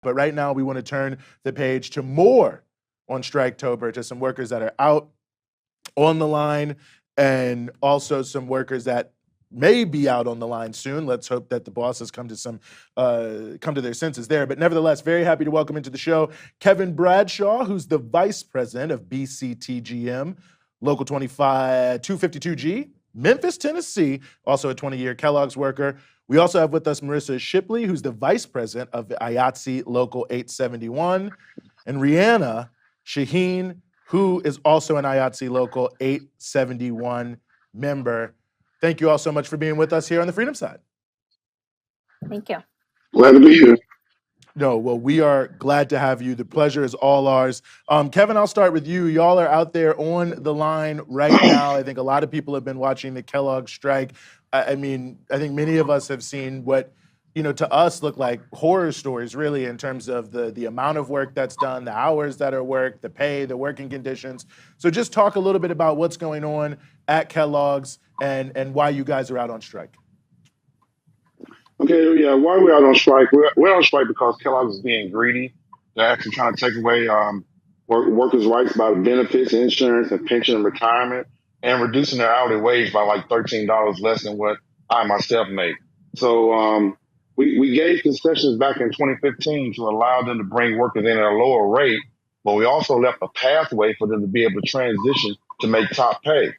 But right now, we want to turn the page to more on Striketober, to some workers that are out on the line, and also some workers that may be out on the line soon. Let's hope that the bosses come to their senses there. But nevertheless, very happy to welcome into the show Kevin Bradshaw, who's the vice president of BCTGM Local 252G, Memphis, Tennessee, also a 20-year Kellogg's worker. We also have with us Marisa Shipley, who's the vice president of the IATSE Local 871, and Rhianna Shaheen, who is also an IATSE Local 871 member. Thank you all so much for being with us here on the Freedom Side. Thank you. Glad to be here. No, well, we are glad to have you. The pleasure is all ours. Kevin, I'll start with you. Y'all are out there on the line right now. I think a lot of people have been watching the Kellogg strike. I mean, I think many of us have seen what, to us look like horror stories, really, in terms of the amount of work that's done, the hours that are worked, the pay, the working conditions. So just talk a little bit about what's going on at Kellogg's and why you guys are out on strike. Okay, yeah, why are we out on strike? We're on strike because Kellogg's is being greedy. They're actually trying to take away workers' rights by benefits, insurance, and pension and retirement, and reducing their hourly wage by like $13 less than what I myself make. So we gave concessions back in 2015 to allow them to bring workers in at a lower rate, but we also left a pathway for them to be able to transition to make top pay.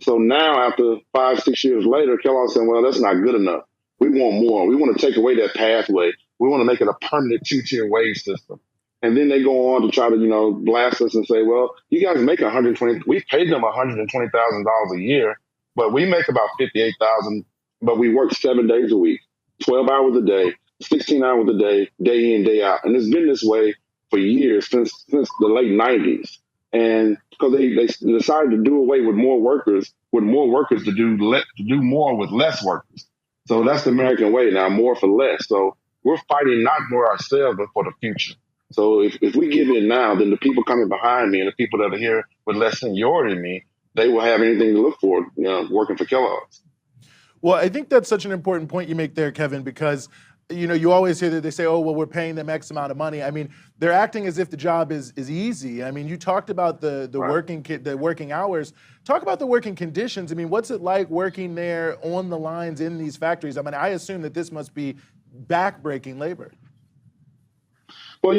So now, after 5-6 years later, Kellogg's saying, well, that's not good enough. We want more. We want to take away that pathway. We want to make it a permanent 2-tier wage system. And then they go on to try to, blast us and say, well, you guys make we paid them $120,000 a year, but we make about $58,000, but we work 7 days a week, 12 hours a day, 16 hours a day, day in, day out. And it's been this way for years, since the late 90s. And because they decided to do away with more workers to do more with less workers. So that's the American way now, more for less. So we're fighting not for ourselves, but for the future. So if we give in now, then the people coming behind me and the people that are here with less seniority than me, they will have anything to look for, working for Kellogg's. Well, I think that's such an important point you make there, Kevin, because you always hear that they say, oh, well, we're paying them X amount of money. I mean, they're acting as if the job is easy. I mean, you talked about the Right. working hours. Talk about the working conditions. I mean, what's it like working there on the lines in these factories? I mean, I assume that this must be back-breaking labor. Well,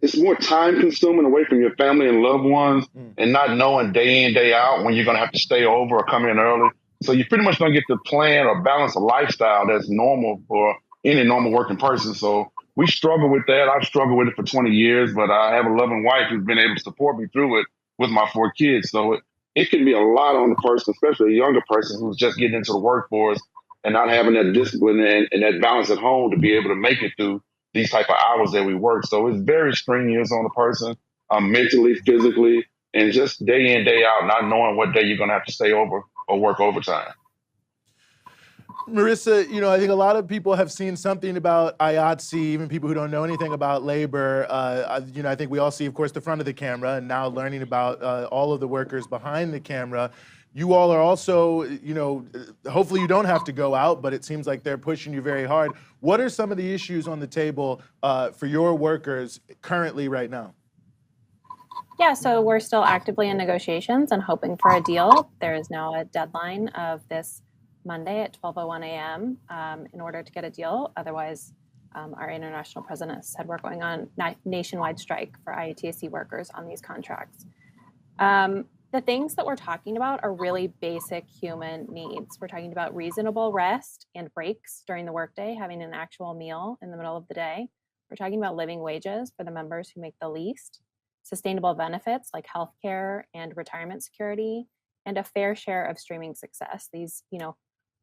it's more time consuming away from your family and loved ones and not knowing day in, day out when you're going to have to stay over or come in early. So you pretty much don't get to plan or balance a lifestyle that's normal for any normal working person. So we struggle with that. I've struggled with it for 20 years, but I have a loving wife who's been able to support me through it with my 4 kids. So it can be a lot on the person, especially a younger person who's just getting into the workforce and not having that discipline and that balance at home to be able to make it through these type of hours that we work. So it's very strenuous on the person, mentally, physically, and just day in, day out, not knowing what day you're going to have to stay over or work overtime. Marisa, I think a lot of people have seen something about IATSE, even people who don't know anything about labor. I think we all see, of course, the front of the camera, and now learning about all of the workers behind the camera. You all are also, hopefully you don't have to go out, but it seems like they're pushing you very hard. What are some of the issues on the table for your workers currently right now? Yeah, so we're still actively in negotiations and hoping for a deal. There is now a deadline of this Monday at 12:01 a.m. In order to get a deal. Otherwise, our international president said we're going on nationwide strike for IATSE workers on these contracts. The things that we're talking about are really basic human needs. We're talking about reasonable rest and breaks during the workday, having an actual meal in the middle of the day. We're talking about living wages for the members who make the least, sustainable benefits like healthcare and retirement security, and a fair share of streaming success. These,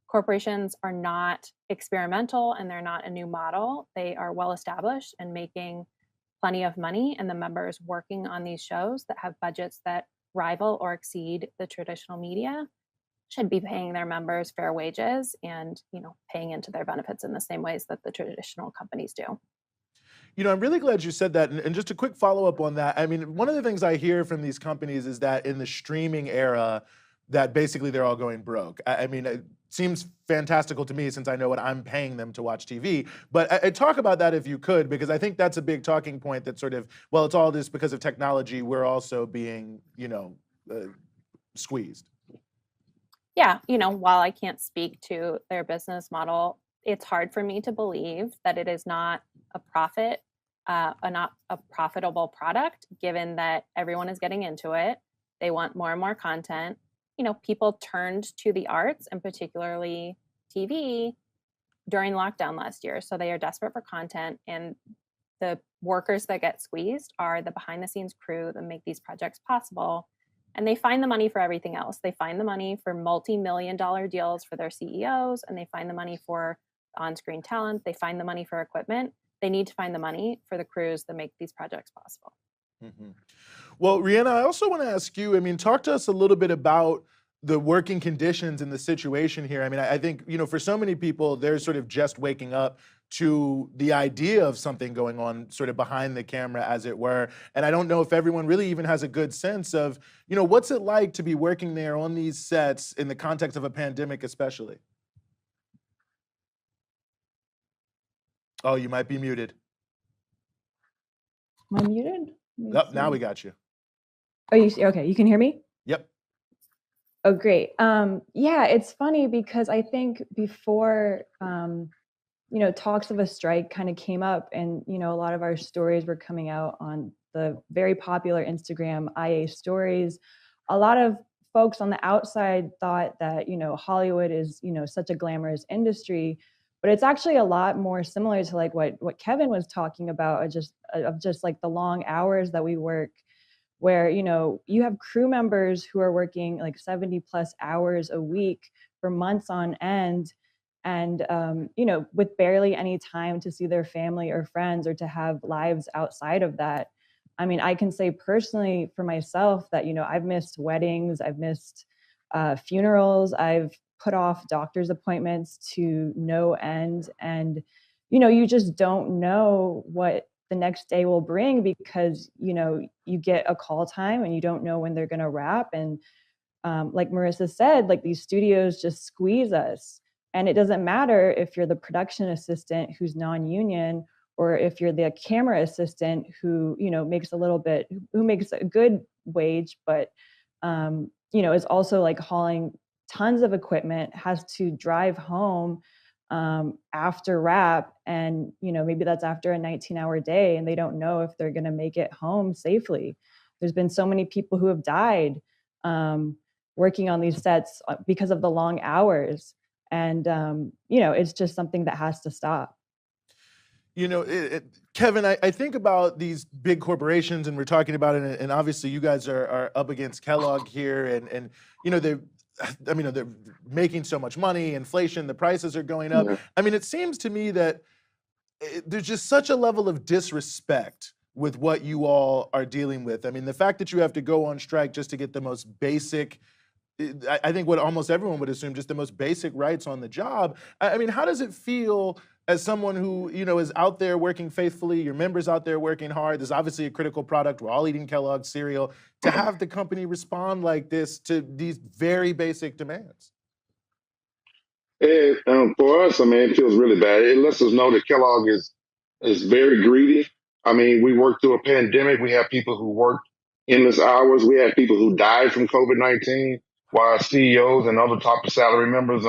corporations are not experimental and they're not a new model. They are well established and making plenty of money, and the members working on these shows that have budgets that rival or exceed the traditional media should be paying their members fair wages and, paying into their benefits in the same ways that the traditional companies do. I'm really glad you said that. And just a quick follow-up on that. I mean, one of the things I hear from these companies is that in the streaming era, that basically they're all going broke. I mean, it seems fantastical to me since I know what I'm paying them to watch TV. But talk about that if you could, because I think that's a big talking point that sort of, well, it's all this because of technology. We're also being, squeezed. Yeah, while I can't speak to their business model, it's hard for me to believe that it is not a not a profitable product, given that everyone is getting into it. They want more and more content. People turned to the arts, and particularly TV, during lockdown last year. So they are desperate for content, and the workers that get squeezed are the behind the scenes crew that make these projects possible. And they find the money for everything else. They find the money for multi-million-dollar deals for their CEOs, and they find the money for on-screen talent. They find the money for equipment. They need to find the money for the crews that make these projects possible. Mm-hmm. Well, Rhianna, I also want to ask you, talk to us a little bit about the working conditions and the situation here. I think, for so many people, they're sort of just waking up to the idea of something going on sort of behind the camera, as it were. And I don't know if everyone really even has a good sense of, what's it like to be working there on these sets in the context of a pandemic, especially. Oh, you might be muted. Am I muted? Yep, now we got you. Are you okay? You can hear me? Yep. Oh, great. Yeah, it's funny because I think before, talks of a strike kind of came up, and, a lot of our stories were coming out on the very popular Instagram IA stories. A lot of folks on the outside thought that, Hollywood is, such a glamorous industry, but it's actually a lot more similar to like what Kevin was talking about, of just like the long hours that we work, where, you have crew members who are working like 70 plus hours a week for months on end, and, with barely any time to see their family or friends or to have lives outside of that. I can say personally for myself that, I've missed weddings, I've missed funerals, I've put off doctor's appointments to no end. And, you just don't know what the next day will bring, because, you get a call time and you don't know when they're going to wrap. And like Marisa said, like these studios just squeeze us. And it doesn't matter if you're the production assistant who's non-union, or if you're the camera assistant who, makes a good wage, but, is also like hauling tons of equipment, has to drive home after wrap. And, maybe that's after a 19-hour day, and they don't know if they're going to make it home safely. There's been so many people who have died working on these sets because of the long hours. And, it's just something that has to stop. Kevin, I think about these big corporations, and we're talking about it, and obviously you guys are up against Kellogg here, and they're making so much money, inflation, the prices are going up. Yeah. It seems to me that there's just such a level of disrespect with what you all are dealing with. The fact that you have to go on strike just to get the most basic, I think what almost everyone would assume, just the most basic rights on the job. How does it feel as someone who, is out there working faithfully, your members out there working hard? There's obviously a critical product. We're all eating Kellogg cereal. To have the company respond like this to these very basic demands. For us, it feels really bad. It lets us know that Kellogg is very greedy. We worked through a pandemic. We have people who worked endless hours. We had people who died from COVID-19, while CEOs and other top salary members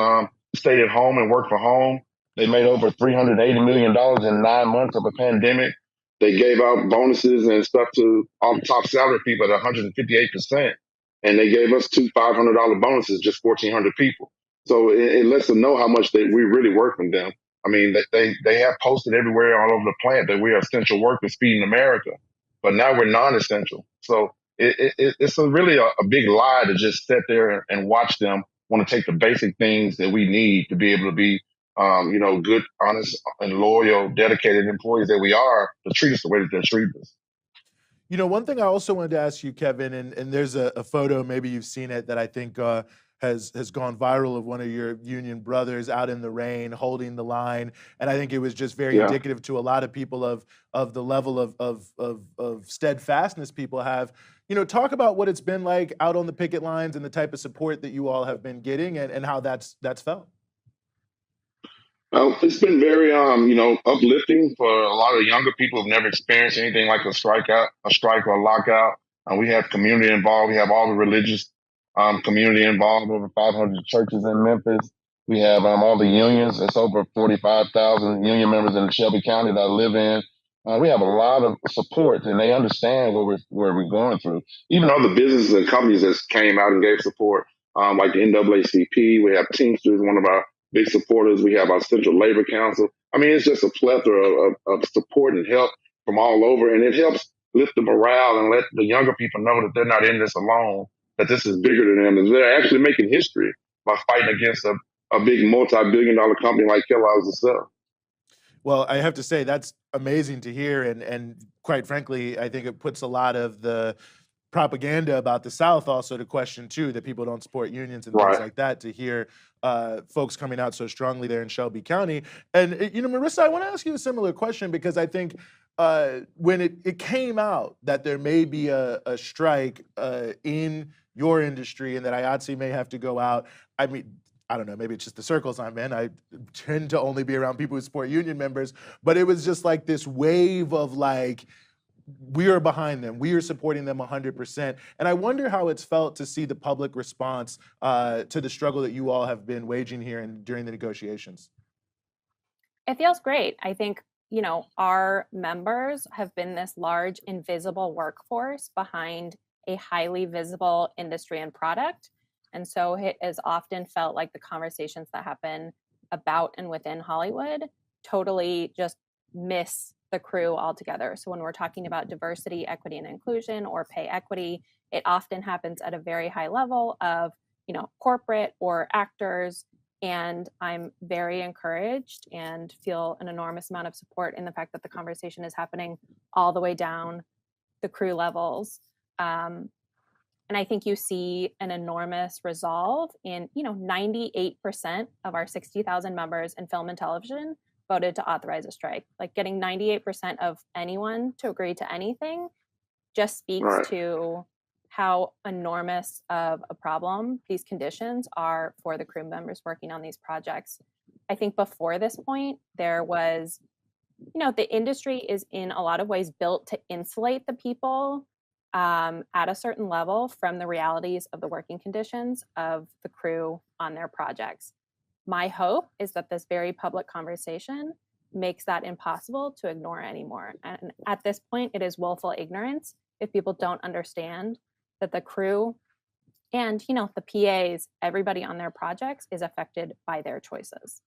stayed at home and worked from home. They made over $380 million in 9 months of a pandemic. They gave out bonuses and stuff to all the top salary people at 158%. And they gave us two $500 bonuses, just 1,400 people. So it lets them know how much we really work with them. They have posted everywhere all over the plant that we are essential workers feeding America, but now we're non-essential. So it's really a big lie to just sit there and watch them want to take the basic things that we need to be able to be, good, honest, and loyal, dedicated employees that we are, to treat us the way that they're treating us. One thing I also wanted to ask you, Kevin, and there's a photo, maybe you've seen it, that I think has gone viral of one of your union brothers out in the rain holding the line, and I think it was just very Yeah. indicative to a lot of people of the level of steadfastness people have. Talk about what it's been like out on the picket lines and the type of support that you all have been getting, and how that's felt. It's been very, uplifting for a lot of younger people who've never experienced anything like a strike or a lockout. We have community involved. We have all the religious community involved. Over 500 churches in Memphis. We have all the unions. It's over 45,000 union members in Shelby County that I live in. We have a lot of support, and they understand what we're going through. Even other businesses and companies that came out and gave support, like the NAACP. We have Teamsters, one of our big supporters. We have our Central Labor Council. I mean, it's just a plethora of support and help from all over, and it helps lift the morale and let the younger people know that they're not in this alone, that this is bigger than them, and they're actually making history by fighting against a big multi-billion-dollar company like Kellogg's itself. Well, I have to say that's amazing to hear, and quite frankly, I think it puts a lot of the propaganda about the South also to question too, that people don't support unions and things Right. like that, to hear folks coming out so strongly there in Shelby County. And Marisa, I want to ask you a similar question, because I think when it came out that there may be a strike in your industry and that IATSE may have to go out, I mean, I don't know, maybe it's just the circles I'm in. I tend to only be around people who support union members, but it was just like this wave of like, we are behind them. We are supporting them 100%. And I wonder how it's felt to see the public response to the struggle that you all have been waging here and during the negotiations. It feels great. I think, our members have been this large, invisible workforce behind a highly visible industry and product. And so it has often felt like the conversations that happen about and within Hollywood totally just miss the crew altogether. So when we're talking about diversity, equity, and inclusion, or pay equity, it often happens at a very high level of, corporate or actors. And I'm very encouraged and feel an enormous amount of support in the fact that the conversation is happening all the way down the crew levels. And I think you see an enormous resolve in, 98% of our 60,000 members in film and television voted to authorize a strike. Like, getting 98% of anyone to agree to anything just speaks Right. to how enormous of a problem these conditions are for the crew members working on these projects. I think before this point, there was, the industry is in a lot of ways built to insulate the people at a certain level from the realities of the working conditions of the crew on their projects. My hope is that this very public conversation makes that impossible to ignore anymore. And at this point, it is willful ignorance if people don't understand that the crew and, the PAs, everybody on their projects is affected by their choices.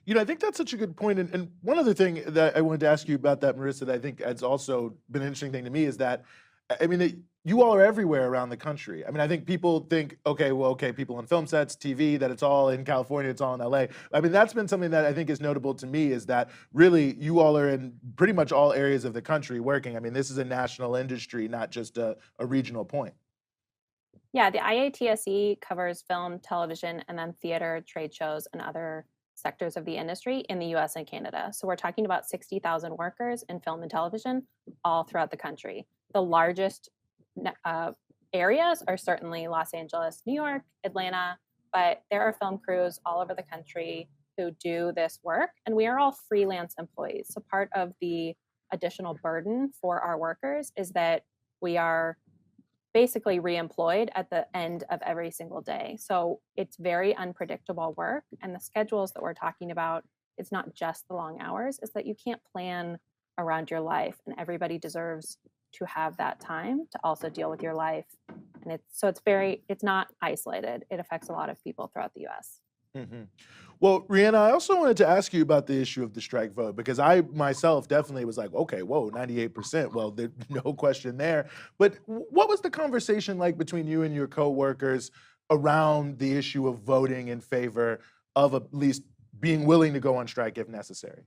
I think that's such a good point. And one other thing that I wanted to ask you about that, Marisa, that I think has also been an interesting thing to me is that, you all are everywhere around the country. I think people think, okay, people on film sets, TV, that it's all in California, it's all in LA. That's been something that I think is notable to me, is that really you all are in pretty much all areas of the country working. This is a national industry, not just a regional point. Yeah, the IATSE covers film, television, and then theater, trade shows, and other sectors of the industry in the US and Canada. So we're talking about 60,000 workers in film and television all throughout the country. The largest areas are certainly Los Angeles, New York, Atlanta, but there are film crews all over the country who do this work, and we are all freelance employees. So part of the additional burden for our workers is that we are basically reemployed at the end of every single day. So it's very unpredictable work, and the schedules that we're talking about, it's not just the long hours, it's that you can't plan around your life, and everybody deserves to have that time to also deal with your life. And it's not isolated. It affects a lot of people throughout the US. Mm-hmm. Well, Rhianna, I also wanted to ask you about the issue of the strike vote, because I myself definitely was like, okay, whoa, 98%. Well, there's no question there. But what was the conversation like between you and your coworkers around the issue of voting in favor of at least being willing to go on strike if necessary?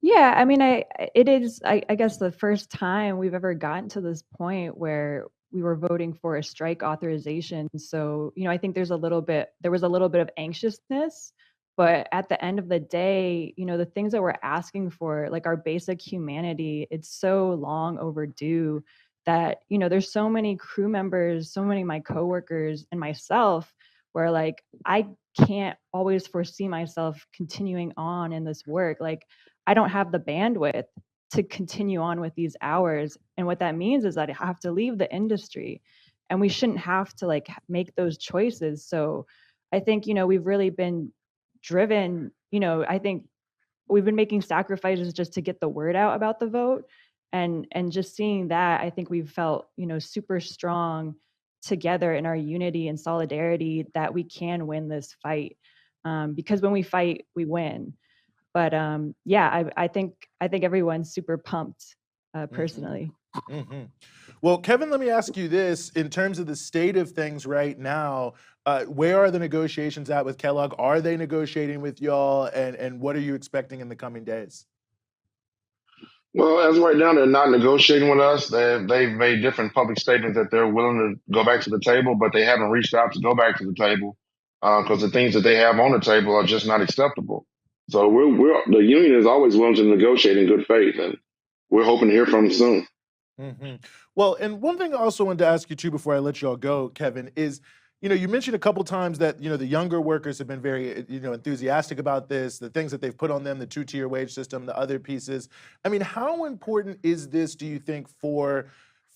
Yeah, it is, I guess, the first time we've ever gotten to this point where we were voting for a strike authorization. So, I think there was a little bit of anxiousness, but at the end of the day, the things that we're asking for, like our basic humanity, it's so long overdue that, there's so many crew members, so many of my coworkers and myself where like, I can't always foresee myself continuing on in this work. Like, I don't have the bandwidth to continue on with these hours. And what that means is that I have to leave the industry, and we shouldn't have to like make those choices. So I think, we've really been driven, I think we've been making sacrifices just to get the word out about the vote. And just seeing that, I think we've felt, super strong together in our unity and solidarity that we can win this fight. Because when we fight, we win. But yeah, I think everyone's super pumped personally. Mm-hmm. Well, Kevin, let me ask you this. In terms of the state of things right now, where are the negotiations at with Kellogg? Are they negotiating with y'all? And what are you expecting in the coming days? Well, as of right now, they're not negotiating with us. They've made different public statements that they're willing to go back to the table, but they haven't reached out to go back to the table because the things that they have on the table are just not acceptable. So the union is always willing to negotiate in good faith, and we're hoping to hear from them soon. Mm-hmm. Well, and one thing I also wanted to ask you too before I let y'all go, Kevin, is you mentioned a couple times that the younger workers have been very enthusiastic about this, the things that they've put on them, the two-tier wage system, the other pieces. I mean, how important is this, do you think, for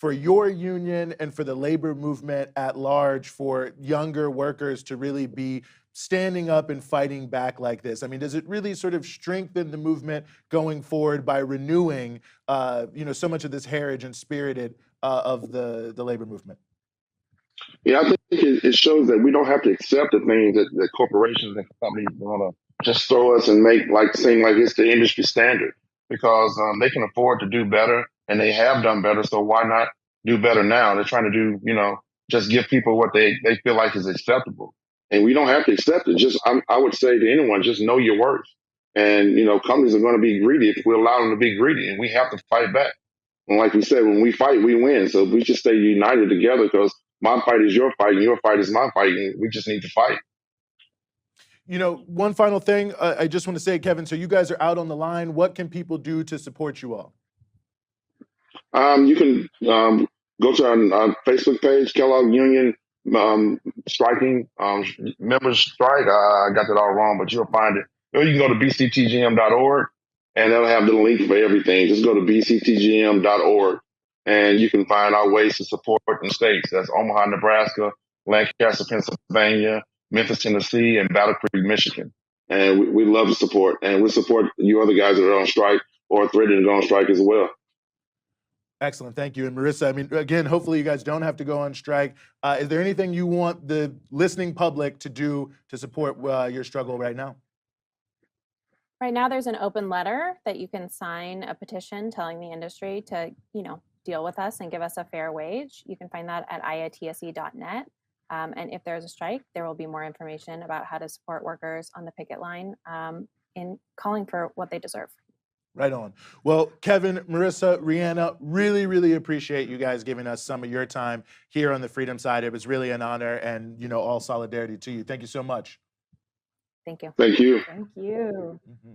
your union and for the labor movement at large, for younger workers to really be standing up and fighting back like this? I mean, does it really sort of strengthen the movement going forward by renewing, so much of this heritage and spirited of the labor movement? Yeah, I think it shows that we don't have to accept the things that corporations and companies want to just throw us and make like seem like it's the industry standard because they can afford to do better and they have done better. So why not do better now? They're trying to do, just give people what they feel like is acceptable. And we don't have to accept it. I would say to anyone, just know your worth. And, companies are going to be greedy if we allow them to be greedy, and we have to fight back. And like we said, when we fight, we win. So we should stay united together because my fight is your fight and your fight is my fight. And we just need to fight. One final thing I just want to say, Kevin, so you guys are out on the line. What can people do to support you all? You can go to our Facebook page, Kellogg Union Striking Members Strike. I got that all wrong, but you'll find it. Or you can go to BCTGM.org and they'll have the link for everything. Just go to BCTGM.org and you can find our ways to support in states. That's Omaha, Nebraska, Lancaster, Pennsylvania, Memphis, Tennessee, and Battle Creek, Michigan. And we love to support. And we support you other guys that are on strike or threatening to go on strike as well. Excellent. Thank you. And Marisa, I mean, again, hopefully you guys don't have to go on strike. Is there anything you want the listening public to do to support your struggle right now? Right now, there's an open letter that you can sign, a petition telling the industry to, deal with us and give us a fair wage. You can find that at IATSE.net. And if there's a strike, there will be more information about how to support workers on the picket line in calling for what they deserve. Right on. Well, Kevin, Marisa, Rhianna, really, really appreciate you guys giving us some of your time here on the Freedom Side. It was really an honor, and all solidarity to you. Thank you so much. Thank you. Thank you. Thank you. Mm-hmm.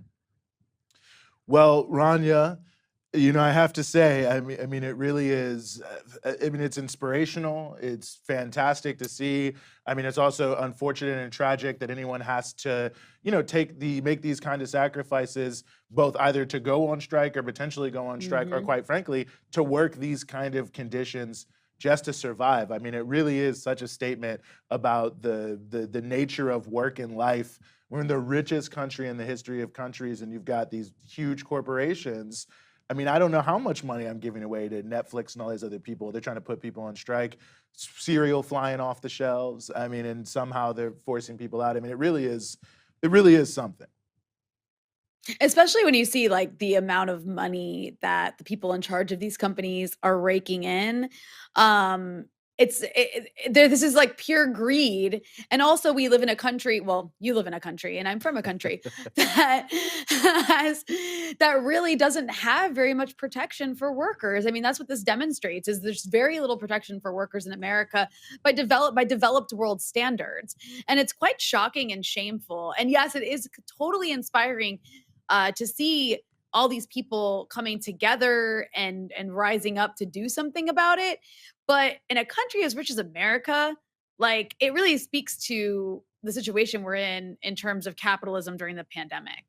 Well, Rhianna, I have to say, I mean, it really is. It's inspirational. It's fantastic to see. I mean, it's also unfortunate and tragic that anyone has to, make these kind of sacrifices, both either to go on strike or potentially go on strike, or quite frankly, to work these kind of conditions just to survive. I mean, it really is such a statement about the nature of work and life. We're in the richest country in the history of countries, and you've got these huge corporations. I mean, I don't know how much money I'm giving away to Netflix and all these other people. They're trying to put people on strike, cereal flying off the shelves. I mean, and somehow they're forcing people out. I mean, it really is something. Especially when you see like the amount of money that the people in charge of these companies are raking in. this is like pure greed. And also we live in a country, well, you live in a country and I'm from a country that that really doesn't have very much protection for workers. I mean, that's what this demonstrates, is there's very little protection for workers in America by developed world standards. And it's quite shocking and shameful. And yes, it is totally inspiring to see all these people coming together and rising up to do something about it. But in a country as rich as America, like, it really speaks to the situation we're in terms of capitalism during the pandemic.